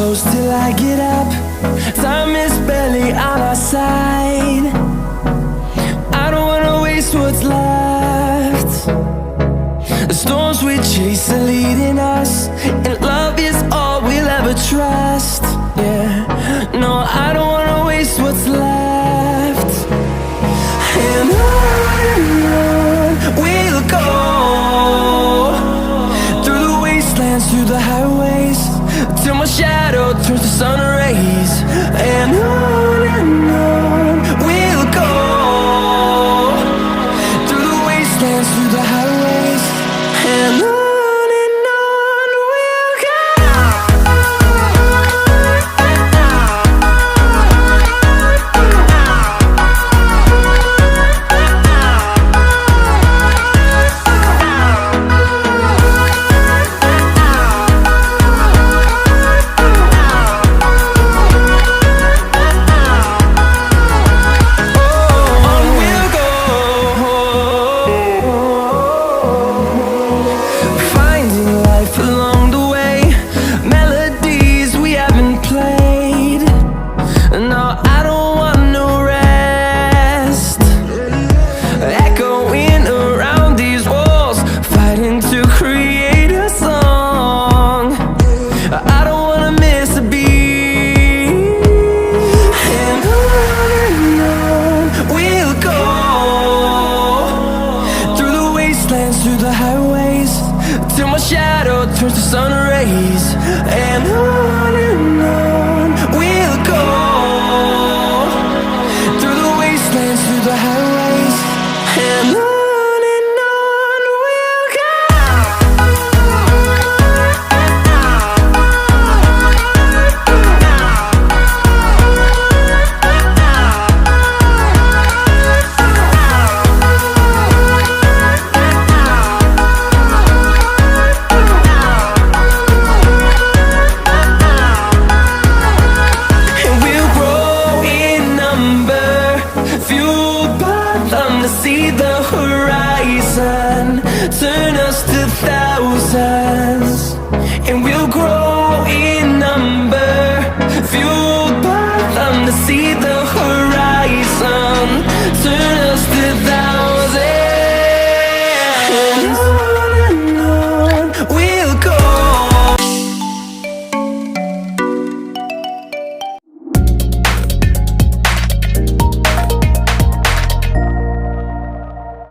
close till I get up. Time is barely on our side. I don't wanna waste what's left. The storms we chase are leading us, and love is all we'll ever trust. Yeah, no, I don't wanna waste what's left. And on we'll go, through the wastelands, through the highways, till my shadow turns to sun rays. And on we'll go, through the wastelands, through the highways, and on. Through the highways, till my shadow turns to sun rays. And on we'll go, through the wastelands, through the highways, and on. See the horizon turn us to thousands, and we'll grow